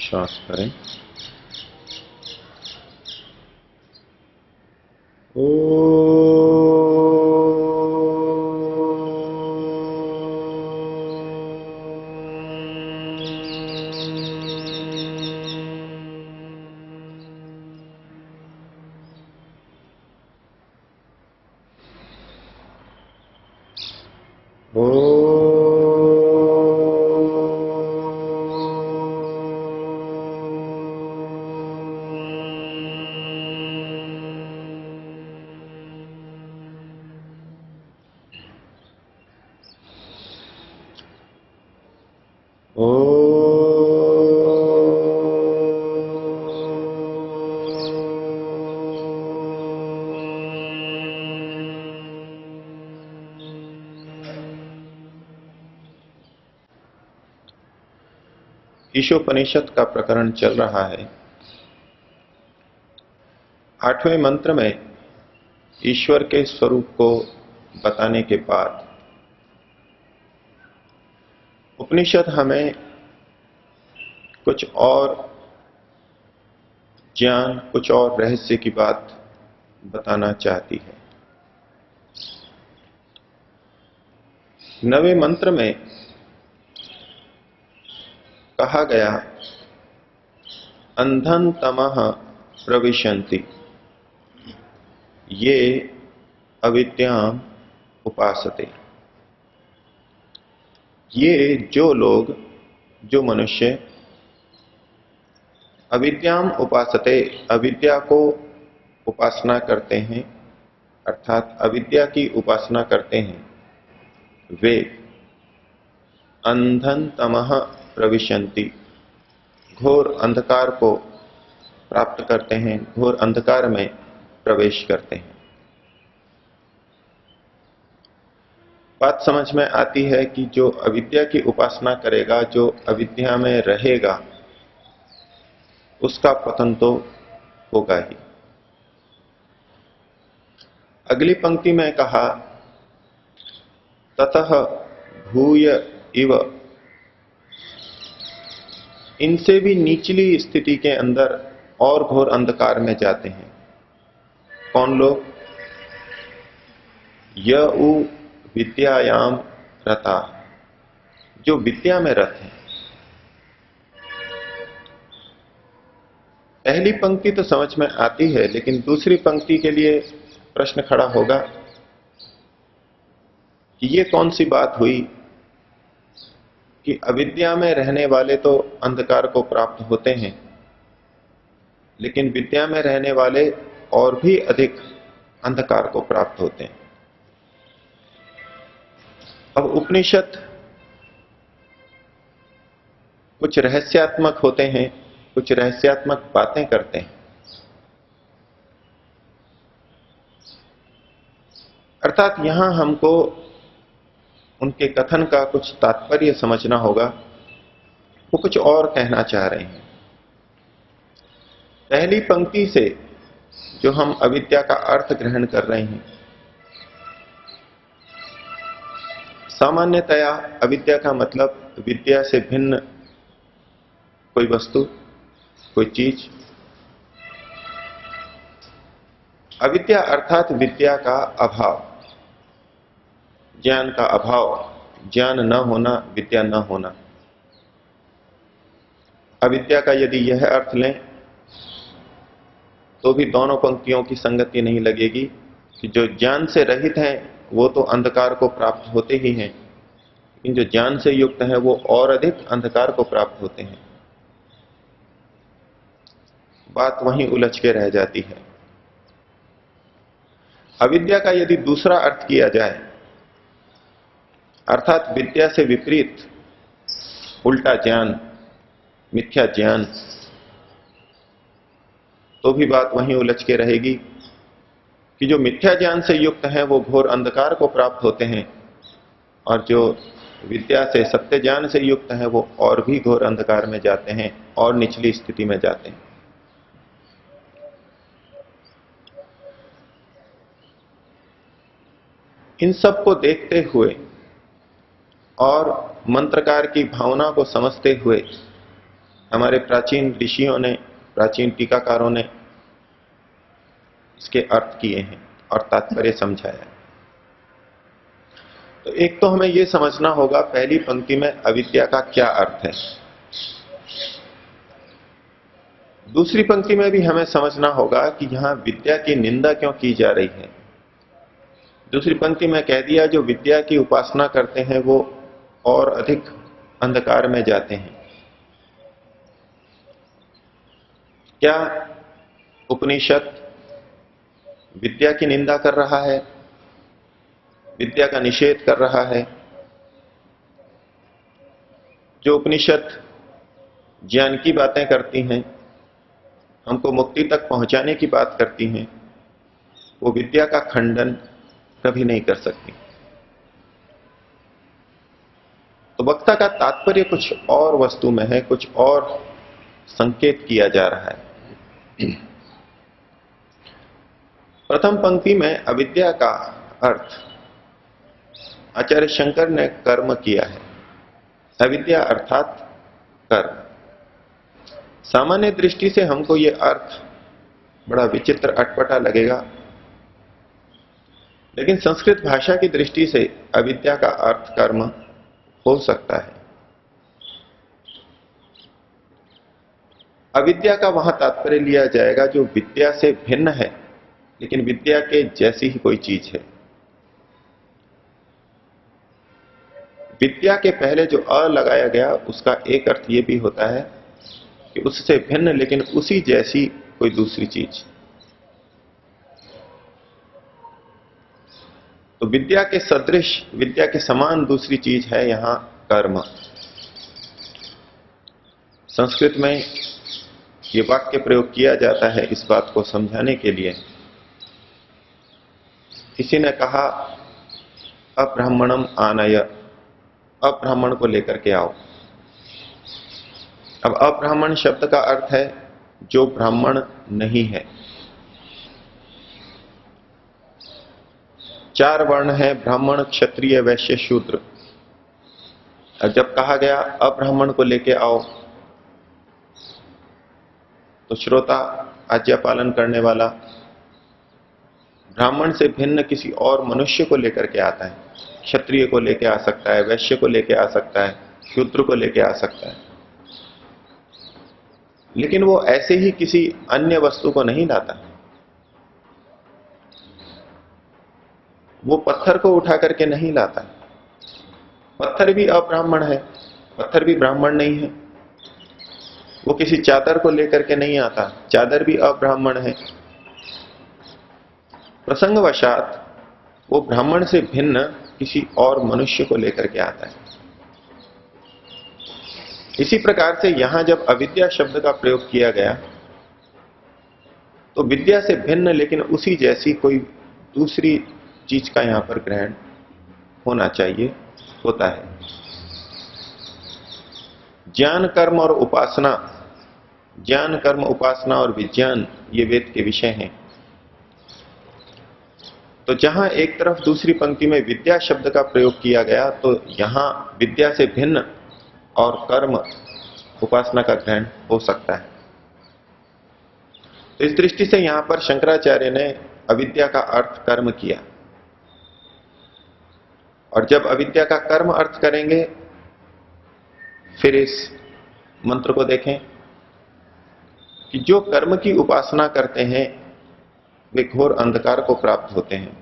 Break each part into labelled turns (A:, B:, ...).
A: श्वास करें। ईशोपनिषद का प्रकरण चल रहा है। 8वें मंत्र में ईश्वर के स्वरूप को बताने के बाद उपनिषद हमें कुछ और ज्ञान, कुछ और रहस्य की बात बताना चाहती है। 9वें मंत्र में कहा गया, अंधन तमः प्रविशन्ति ये अविद्याम उपासते। ये जो लोग, जो मनुष्य अविद्याम उपासते, अविद्या को उपासना करते हैं, अर्थात अविद्या की उपासना करते हैं, वे अंधन तमः प्रविशन्ति, घोर अंधकार को प्राप्त करते हैं, घोर अंधकार में प्रवेश करते हैं। बात समझ में आती है कि जो अविद्या की उपासना करेगा, जो अविद्या में रहेगा, उसका पतन तो होगा ही। अगली पंक्ति में कहा, ततः भूय इव, इनसे भी निचली स्थिति के अंदर और घोर अंधकार में जाते हैं। कौन लोग? यऊ विद्यायाम रता, जो विद्या में रत हैं। पहली पंक्ति तो समझ में आती है, लेकिन दूसरी पंक्ति के लिए प्रश्न खड़ा होगा कि ये कौन सी बात हुई कि अविद्या में रहने वाले तो अंधकार को प्राप्त होते हैं, लेकिन विद्या में रहने वाले और भी अधिक अंधकार को प्राप्त होते हैं। अब उपनिषद कुछ रहस्यात्मक होते हैं, कुछ रहस्यात्मक बातें करते हैं। अर्थात यहां हमको उनके कथन का कुछ तात्पर्य समझना होगा। वो कुछ और कहना चाह रहे हैं। पहली पंक्ति से जो हम अविद्या का अर्थ ग्रहण कर रहे हैं, सामान्यतया अविद्या का मतलब विद्या से भिन्न कोई वस्तु, कोई चीज। अविद्या अर्थात विद्या का अभाव, ज्ञान का अभाव, ज्ञान न होना, विद्या न होना। अविद्या का यदि यह अर्थ लें तो भी दोनों पंक्तियों की संगति नहीं लगेगी कि जो ज्ञान से रहित हैं वो तो अंधकार को प्राप्त होते ही हैं, लेकिन जो ज्ञान से युक्त हैं वो और अधिक अंधकार को प्राप्त होते हैं। बात वहीं उलझ के रह जाती है। अविद्या का यदि दूसरा अर्थ किया जाए, अर्थात विद्या से विपरीत उल्टा ज्ञान, मिथ्या ज्ञान, तो भी बात वहीं उलझ के रहेगी कि जो मिथ्या ज्ञान से युक्त हैं वो घोर अंधकार को प्राप्त होते हैं, और जो विद्या से, सत्य ज्ञान से युक्त हैं वो और भी घोर अंधकार में जाते हैं और निचली स्थिति में जाते हैं। इन सब को देखते हुए और मंत्रकार की भावना को समझते हुए हमारे प्राचीन ऋषियों ने, प्राचीन टीकाकारों ने इसके अर्थ किए हैं और तात्पर्य समझाया। तो एक तो हमें यह समझना होगा पहली पंक्ति में अविद्या का क्या अर्थ है। दूसरी पंक्ति में भी हमें समझना होगा कि यहां विद्या की निंदा क्यों की जा रही है। दूसरी पंक्ति में कह दिया जो विद्या की उपासना करते हैं वो और अधिक अंधकार में जाते हैं। क्या उपनिषद विद्या की निंदा कर रहा है, विद्या का निषेध कर रहा है? जो उपनिषद ज्ञान की बातें करती हैं, हमको मुक्ति तक पहुंचाने की बात करती हैं, वो विद्या का खंडन कभी नहीं कर सकती। तो वक्ता का तात्पर्य कुछ और वस्तु में है, कुछ और संकेत किया जा रहा है। प्रथम पंक्ति में अविद्या का अर्थ आचार्य शंकर ने कर्म किया है। अविद्या अर्थात कर्म। सामान्य दृष्टि से हमको यह अर्थ बड़ा विचित्र अटपटा लगेगा, लेकिन संस्कृत भाषा की दृष्टि से अविद्या का अर्थ कर्म हो सकता है। अविद्या का वहां तात्पर्य लिया जाएगा जो विद्या से भिन्न है, लेकिन विद्या के जैसी ही कोई चीज है। विद्या के पहले जो अ लगाया गया उसका एक अर्थ यह भी होता है कि उससे भिन्न लेकिन उसी जैसी कोई दूसरी चीज। तो विद्या के सदृश, विद्या के समान दूसरी चीज है यहां कर्म। संस्कृत में यह वाक्य प्रयोग किया जाता है इस बात को समझाने के लिए। किसी ने कहा अब्राह्मणम आनय, अब्राह्मण को लेकर के आओ। अब अब्राह्मण शब्द का अर्थ है जो ब्राह्मण नहीं है। 4 वर्ण है, ब्राह्मण, क्षत्रिय, वैश्य, शूद्र। और जब कहा गया अब्राह्मण को लेके आओ, तो श्रोता, आज्ञा पालन करने वाला ब्राह्मण से भिन्न किसी और मनुष्य को लेकर के आता है। क्षत्रिय को लेके आ सकता है, वैश्य को लेके आ सकता है, शूद्र को लेके आ सकता है, लेकिन वो ऐसे ही किसी अन्य वस्तु को नहीं लाता। वो पत्थर को उठा करके नहीं लाता। पत्थर भी अब्राह्मण है, पत्थर भी ब्राह्मण नहीं है। वो किसी चादर को लेकर के नहीं आता, चादर भी अब्राह्मण है। प्रसंगवशात वो ब्राह्मण से भिन्न किसी और मनुष्य को लेकर के आता है। इसी प्रकार से यहां जब अविद्या शब्द का प्रयोग किया गया तो विद्या से भिन्न लेकिन उसी जैसी कोई दूसरी चीज का यहां पर ग्रहण होना चाहिए, होता है। ज्ञान, कर्म और उपासना, ज्ञान, कर्म, उपासना और विज्ञान ये वेद के विषय हैं। तो जहां एक तरफ दूसरी पंक्ति में विद्या शब्द का प्रयोग किया गया तो यहां विद्या से भिन्न और कर्म, उपासना का ग्रहण हो सकता है। तो इस दृष्टि से यहां पर शंकराचार्य ने अविद्या का अर्थ कर्म किया। और जब अविद्या का कर्म अर्थ करेंगे, फिर इस मंत्र को देखें कि जो कर्म की उपासना करते हैं वे घोर अंधकार को प्राप्त होते हैं।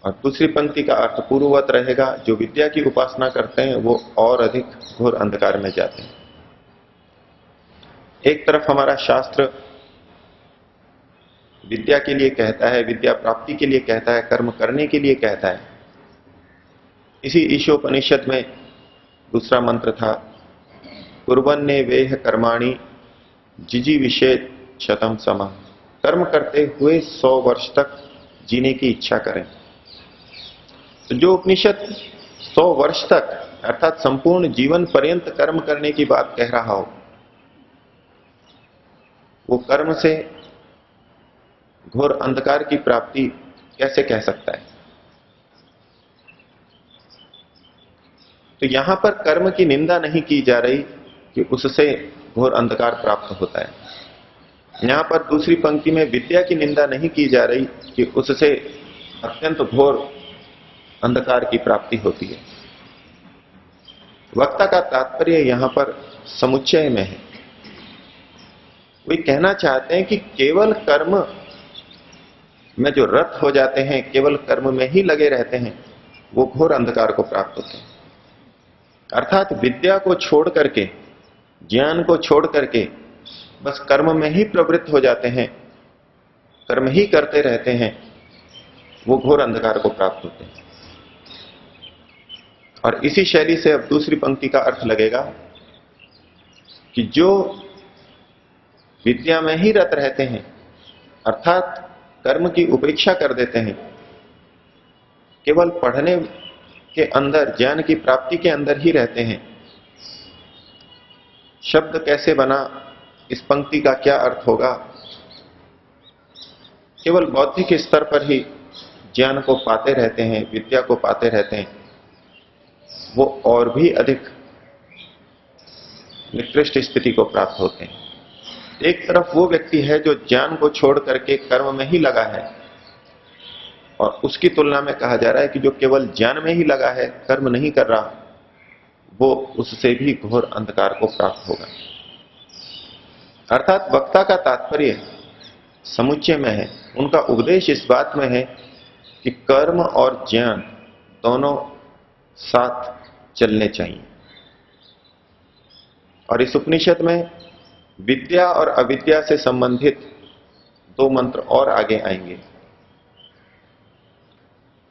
A: और दूसरी पंक्ति का अर्थ पूर्ववत रहेगा, जो विद्या की उपासना करते हैं वो और अधिक घोर अंधकार में जाते हैं। एक तरफ हमारा शास्त्र विद्या के लिए कहता है, विद्या प्राप्ति के लिए कहता है, कर्म करने के लिए कहता है। इसी ईशोपनिषद में दूसरा मंत्र था, कुर्वन्ने वेह कर्माणि जिजीविषेत् शतम समा। कर्म करते हुए 100 वर्ष तक जीने की इच्छा करें। तो जो उपनिषद 100 वर्ष तक अर्थात संपूर्ण जीवन पर्यंत कर्म करने की बात कह रहा हो, वो कर्म से घोर अंधकार की प्राप्ति कैसे कह सकता है? तो यहां पर कर्म की निंदा नहीं की जा रही कि उससे घोर अंधकार प्राप्त होता है। यहां पर दूसरी पंक्ति में विद्या की निंदा नहीं की जा रही कि उससे अत्यंत घोर अंधकार की प्राप्ति होती है। वक्ता का तात्पर्य यहां पर समुच्चय में है। वे कहना चाहते हैं कि केवल कर्म में जो रत हो जाते हैं, केवल कर्म में ही लगे रहते हैं, वो घोर अंधकार को प्राप्त होते हैं। अर्थात विद्या को छोड़ करके, ज्ञान को छोड़ करके बस कर्म में ही प्रवृत्त हो जाते हैं, कर्म ही करते रहते हैं, वो घोर अंधकार को प्राप्त होते हैं। और इसी शैली से अब दूसरी पंक्ति का अर्थ लगेगा कि जो विद्या में ही रत रहते हैं, अर्थात कर्म की उपेक्षा कर देते हैं, केवल पढ़ने के अंदर, ज्ञान की प्राप्ति के अंदर ही रहते हैं। शब्द कैसे बना, इस पंक्ति का क्या अर्थ होगा, केवल बौद्धिक स्तर पर ही ज्ञान को पाते रहते हैं, विद्या को पाते रहते हैं, वो और भी अधिक निकृष्ट स्थिति को प्राप्त होते हैं। एक तरफ वो व्यक्ति है जो ज्ञान को छोड़ करके कर्म में ही लगा है, और उसकी तुलना में कहा जा रहा है कि जो केवल ज्ञान में ही लगा है, कर्म नहीं कर रहा, वो उससे भी घोर अंधकार को प्राप्त होगा। अर्थात वक्ता का तात्पर्य समुच्चय में है। उनका उपदेश इस बात में है कि कर्म और ज्ञान दोनों साथ चलने चाहिए। और इस उपनिषद में विद्या और अविद्या से संबंधित 2 मंत्र और आगे आएंगे।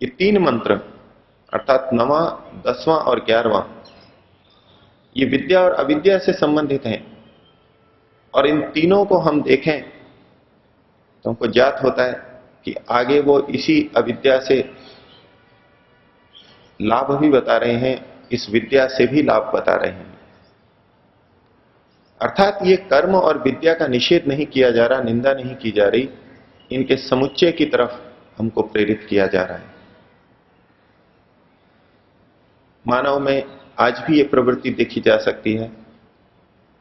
A: ये 3 मंत्र अर्थात 9वां, 10वां और 11वां, ये विद्या और अविद्या से संबंधित हैं। और इन तीनों को हम देखें तो हमको ज्ञात होता है कि आगे वो इसी अविद्या से लाभ भी बता रहे हैं, इस विद्या से भी लाभ बता रहे हैं। अर्थात ये कर्म और विद्या का निषेध नहीं किया जा रहा, निंदा नहीं की जा रही, इनके समुच्चय की तरफ हमको प्रेरित किया जा रहा है। मानव में आज भी ये प्रवृत्ति देखी जा सकती है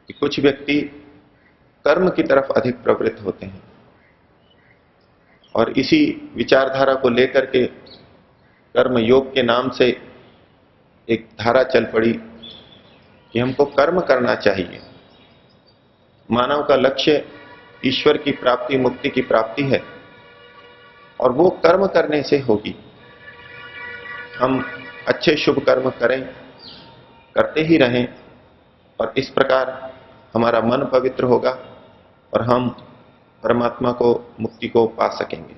A: कि कुछ व्यक्ति कर्म की तरफ अधिक प्रवृत्त होते हैं, और इसी विचारधारा को लेकर के कर्म योग के नाम से एक धारा चल पड़ी कि हमको कर्म करना चाहिए। मानव का लक्ष्य ईश्वर की प्राप्ति, मुक्ति की प्राप्ति है, और वो कर्म करने से होगी। हम अच्छे शुभ कर्म करें, करते ही रहें, और इस प्रकार हमारा मन पवित्र होगा और हम परमात्मा को, मुक्ति को पा सकेंगे।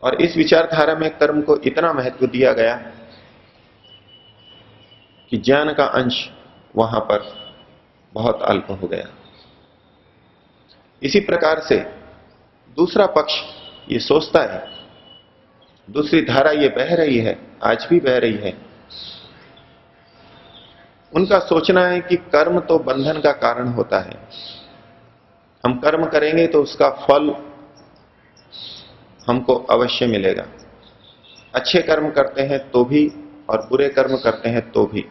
A: और इस विचारधारा में कर्म को इतना महत्व दिया गया कि ज्ञान का अंश वहां पर बहुत अल्प हो गया। इसी प्रकार से दूसरा पक्ष ये सोचता है, दूसरी धारा ये बह रही है, आज भी बह रही है। उनका सोचना है कि कर्म तो बंधन का कारण होता है, हम कर्म करेंगे तो उसका फल हमको अवश्य मिलेगा। अच्छे कर्म करते हैं तो भी, और बुरे कर्म करते हैं तो भी,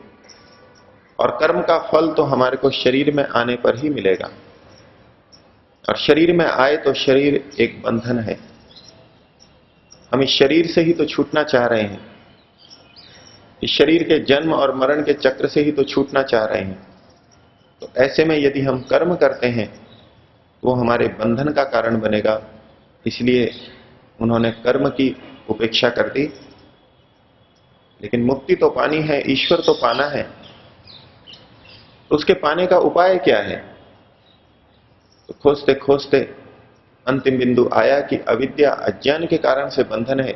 A: और कर्म का फल तो हमारे को शरीर में आने पर ही मिलेगा। और शरीर में आए तो शरीर एक बंधन है, हम इस शरीर से ही तो छूटना चाह रहे हैं, इस शरीर के जन्म और मरण के चक्र से ही तो छूटना चाह रहे हैं। तो ऐसे में यदि हम कर्म करते हैं तो वो हमारे बंधन का कारण बनेगा। इसलिए उन्होंने कर्म की उपेक्षा कर दी। लेकिन मुक्ति तो पानी है, ईश्वर तो पाना है, तो उसके पाने का उपाय क्या है? तो खोजते खोजते अंतिम बिंदु आया कि अविद्या, अज्ञान के कारण से बंधन है,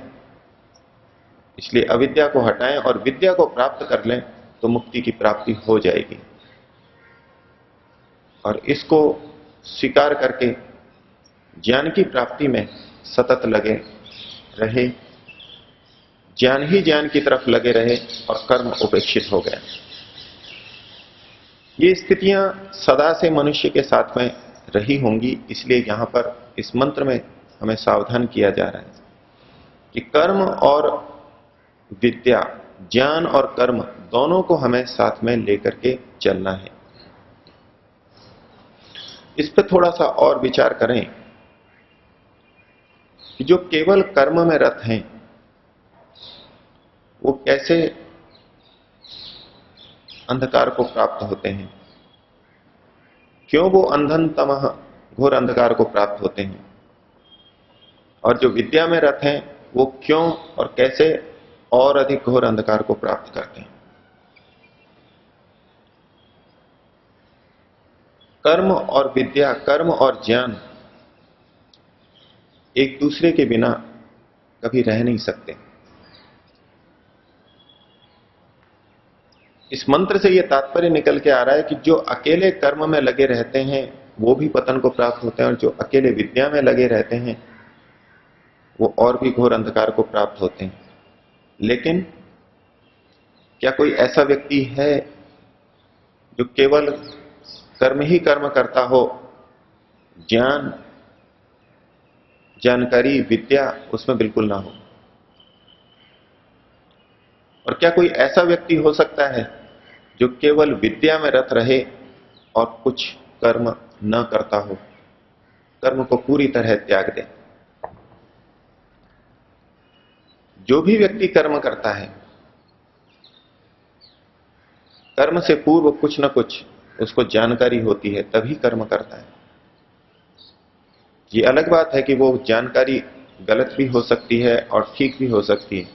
A: इसलिए अविद्या को हटाएं और विद्या को प्राप्त कर लें तो मुक्ति की प्राप्ति हो जाएगी। और इसको स्वीकार करके ज्ञान की प्राप्ति में सतत लगे रहे, ज्ञान ही ज्ञान की तरफ लगे रहे, और कर्म उपेक्षित हो गया। ये स्थितियां सदा से मनुष्य के साथ में रही होंगी, इसलिए यहां पर इस मंत्र में हमें सावधान किया जा रहा है कि कर्म और विद्या, ज्ञान और कर्म दोनों को हमें साथ में लेकर के चलना है। इस पर थोड़ा सा और विचार करें कि जो केवल कर्म में रत हैं वो कैसे अंधकार को प्राप्त होते हैं, क्यों वो अंधन तमह घोर अंधकार को प्राप्त होते हैं, और जो विद्या में रत हैं वो क्यों और कैसे और अधिक घोर अंधकार को प्राप्त करते हैं। कर्म और विद्या, कर्म और ज्ञान एक दूसरे के बिना कभी रह नहीं सकते। इस मंत्र से यह तात्पर्य निकल के आ रहा है कि जो अकेले कर्म में लगे रहते हैं वो भी पतन को प्राप्त होते हैं, और जो अकेले विद्या में लगे रहते हैं वो और भी घोर अंधकार को प्राप्त होते हैं। लेकिन क्या कोई ऐसा व्यक्ति है जो केवल कर्म ही कर्म करता हो, ज्ञान, जानकारी, विद्या उसमें बिल्कुल ना हो? और क्या कोई ऐसा व्यक्ति हो सकता है जो केवल विद्या में रत रहे और कुछ कर्म न करता हो, कर्म को पूरी तरह त्याग दे? जो भी व्यक्ति कर्म करता है, कर्म से पूर्व कुछ न कुछ उसको जानकारी होती है, तभी कर्म करता है। ये अलग बात है कि वो जानकारी गलत भी हो सकती है और ठीक भी हो सकती है,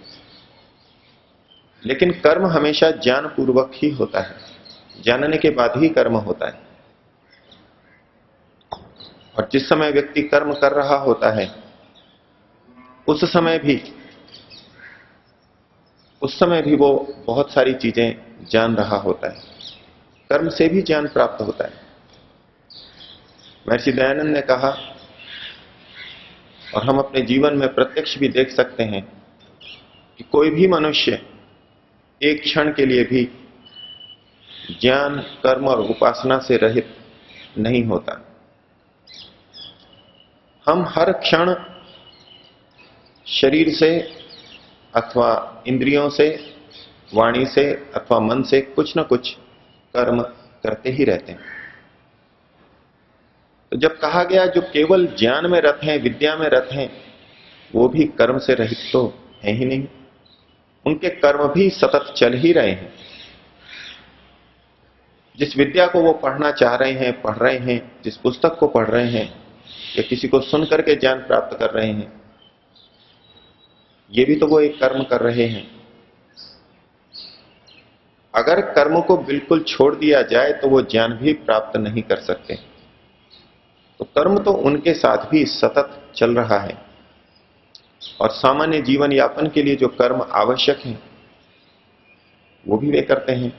A: लेकिन कर्म हमेशा ज्ञान पूर्वक ही होता है, जानने के बाद ही कर्म होता है। और जिस समय व्यक्ति कर्म कर रहा होता है उस समय भी वो बहुत सारी चीजें जान रहा होता है। कर्म से भी ज्ञान प्राप्त होता है। महर्षि दयानंद ने कहा, और हम अपने जीवन में प्रत्यक्ष भी देख सकते हैं, कि कोई भी मनुष्य एक क्षण के लिए भी ज्ञान, कर्म और उपासना से रहित नहीं होता। हम हर क्षण शरीर से अथवा इंद्रियों से, वाणी से अथवा मन से कुछ न कुछ कर्म करते ही रहते हैं। तो जब कहा गया जो केवल ज्ञान में रत हैं, विद्या में रत हैं, वो भी कर्म से रहित तो है ही नहीं, उनके कर्म भी सतत चल ही रहे हैं। जिस विद्या को वो पढ़ना चाह रहे हैं, पढ़ रहे हैं, जिस पुस्तक को पढ़ रहे हैं या किसी को सुन करके ज्ञान प्राप्त कर रहे हैं, ये भी तो वो एक कर्म कर रहे हैं। अगर कर्म को बिल्कुल छोड़ दिया जाए तो वो ज्ञान भी प्राप्त नहीं कर सकते। तो कर्म तो उनके साथ भी सतत चल रहा है, और सामान्य जीवन यापन के लिए जो कर्म आवश्यक हैं वो भी वे करते हैं।